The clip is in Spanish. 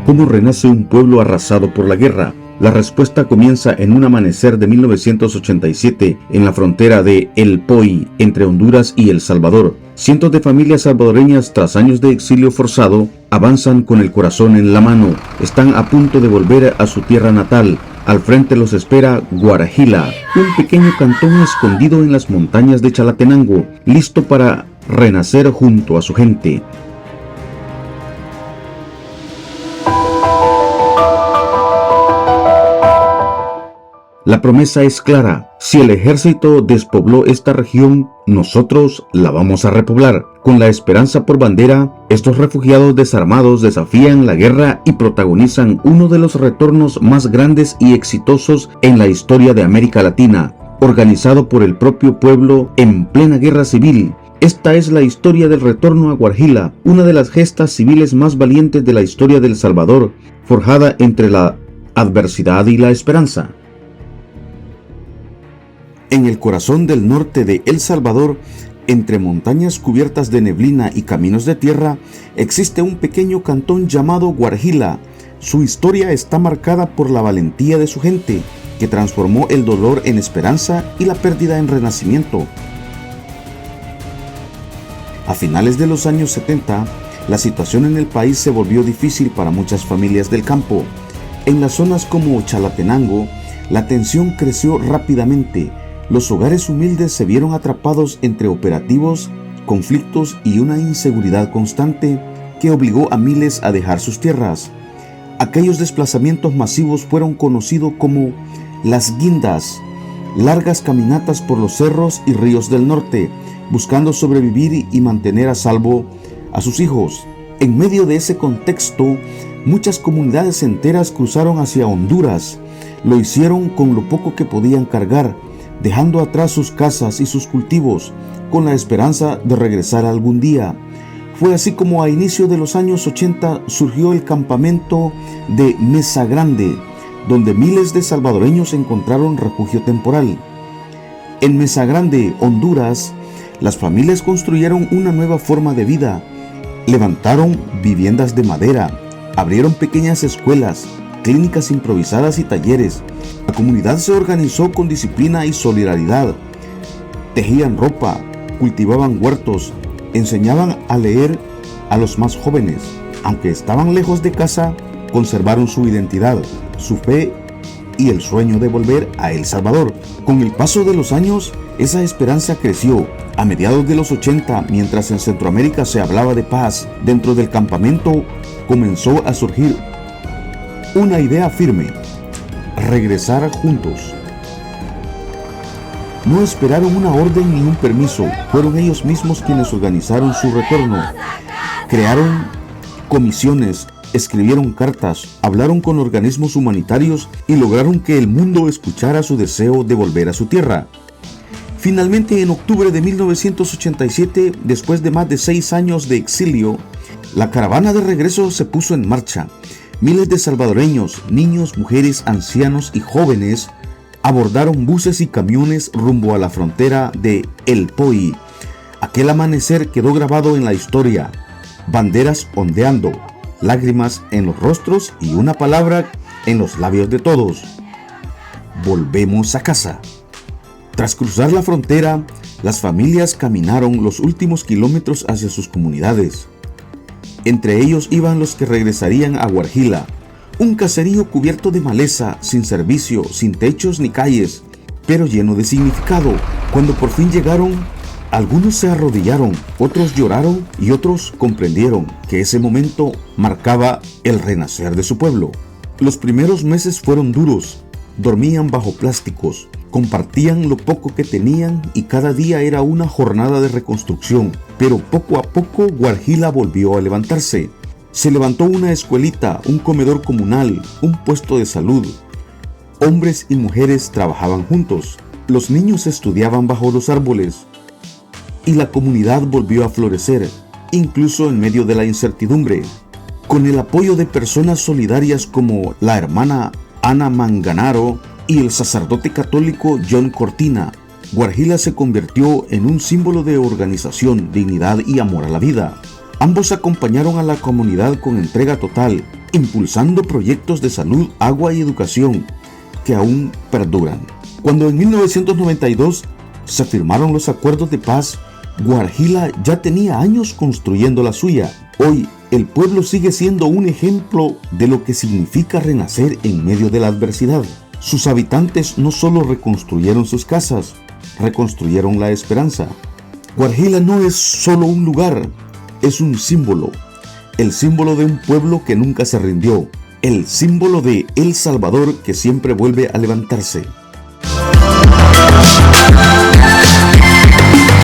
¿Cómo renace un pueblo arrasado por la guerra? La respuesta comienza en un amanecer de 1987 en la frontera de El Poy, entre Honduras y El Salvador. Cientos de familias salvadoreñas, tras años de exilio forzado, avanzan con el corazón en la mano. Están a punto de volver a su tierra natal. Al frente los espera Guarjila, un pequeño cantón escondido en las montañas de Chalatenango, listo para renacer junto a su gente. La promesa es clara: si el ejército despobló esta región, nosotros la vamos a repoblar. Con la esperanza por bandera, estos refugiados desarmados desafían la guerra y protagonizan uno de los retornos más grandes y exitosos en la historia de América Latina, organizado por el propio pueblo en plena guerra civil. Esta es la historia del retorno a Guarjila, una de las gestas civiles más valientes de la historia de El Salvador, forjada entre la adversidad y la esperanza. En el corazón del norte de El Salvador, entre montañas cubiertas de neblina y caminos de tierra, existe un pequeño cantón llamado Guarjila. Su historia está marcada por la valentía de su gente, que transformó el dolor en esperanza y la pérdida en renacimiento. A finales de los años 70, la situación en el país se volvió difícil para muchas familias del campo. En las zonas como Chalatenango, la tensión creció rápidamente. Los hogares humildes se vieron atrapados entre operativos, conflictos y una inseguridad constante que obligó a miles a dejar sus tierras. Aquellos desplazamientos masivos fueron conocidos como las guindas, largas caminatas por los cerros y ríos del norte, buscando sobrevivir y mantener a salvo a sus hijos. En medio de ese contexto, muchas comunidades enteras cruzaron hacia Honduras. Lo hicieron con lo poco que podían cargar, dejando atrás sus casas y sus cultivos, con la esperanza de regresar algún día. Fue así como a inicio de los años 80 surgió el campamento de Mesa Grande, donde miles de salvadoreños encontraron refugio temporal. En Mesa Grande, Honduras, las familias construyeron una nueva forma de vida. Levantaron viviendas de madera, abrieron pequeñas escuelas, clínicas improvisadas y talleres. La comunidad se organizó con disciplina y solidaridad. Tejían ropa, cultivaban huertos, enseñaban a leer a los más jóvenes. Aunque estaban lejos de casa, conservaron su identidad, su fe y el sueño de volver a El Salvador. Con el paso de los años, esa esperanza creció. A mediados de los 80, mientras en Centroamérica se hablaba de paz, dentro del campamento comenzó a surgir una idea firme: regresar juntos. No esperaron una orden ni un permiso, fueron ellos mismos quienes organizaron su retorno. Crearon comisiones, escribieron cartas, hablaron con organismos humanitarios y lograron que el mundo escuchara su deseo de volver a su tierra. Finalmente, en octubre de 1987, después de más de 6 años de exilio, la caravana de regreso se puso en marcha. Miles de salvadoreños, niños, mujeres, ancianos y jóvenes abordaron buses y camiones rumbo a la frontera de El Poy. Aquel amanecer quedó grabado en la historia: banderas ondeando, lágrimas en los rostros y una palabra en los labios de todos: volvemos a casa. Tras cruzar la frontera, las familias caminaron los últimos kilómetros hacia sus comunidades. Entre ellos iban los que regresarían a Guarjila, un caserío cubierto de maleza, sin servicio, sin techos ni calles, pero lleno de significado. Cuando por fin llegaron, algunos se arrodillaron, otros lloraron y otros comprendieron que ese momento marcaba el renacer de su pueblo. Los primeros meses fueron duros. Dormían bajo plásticos, compartían lo poco que tenían y cada día era una jornada de reconstrucción. Pero poco a poco Guarjila volvió a levantarse. Se levantó una escuelita, un comedor comunal, un puesto de salud. Hombres y mujeres trabajaban juntos. Los niños estudiaban bajo los árboles. Y la comunidad volvió a florecer, incluso en medio de la incertidumbre. Con el apoyo de personas solidarias como la hermana Ana Manganaro y el sacerdote católico John Cortina, Guarjila se convirtió en un símbolo de organización, dignidad y amor a la vida. Ambos acompañaron a la comunidad con entrega total, impulsando proyectos de salud, agua y educación que aún perduran. Cuando en 1992 se firmaron los acuerdos de paz, Guarjila ya tenía años construyendo la suya. Hoy, el pueblo sigue siendo un ejemplo de lo que significa renacer en medio de la adversidad. Sus habitantes no solo reconstruyeron sus casas, reconstruyeron la esperanza. Guarjila no es solo un lugar, es un símbolo. El símbolo de un pueblo que nunca se rindió. El símbolo de El Salvador que siempre vuelve a levantarse.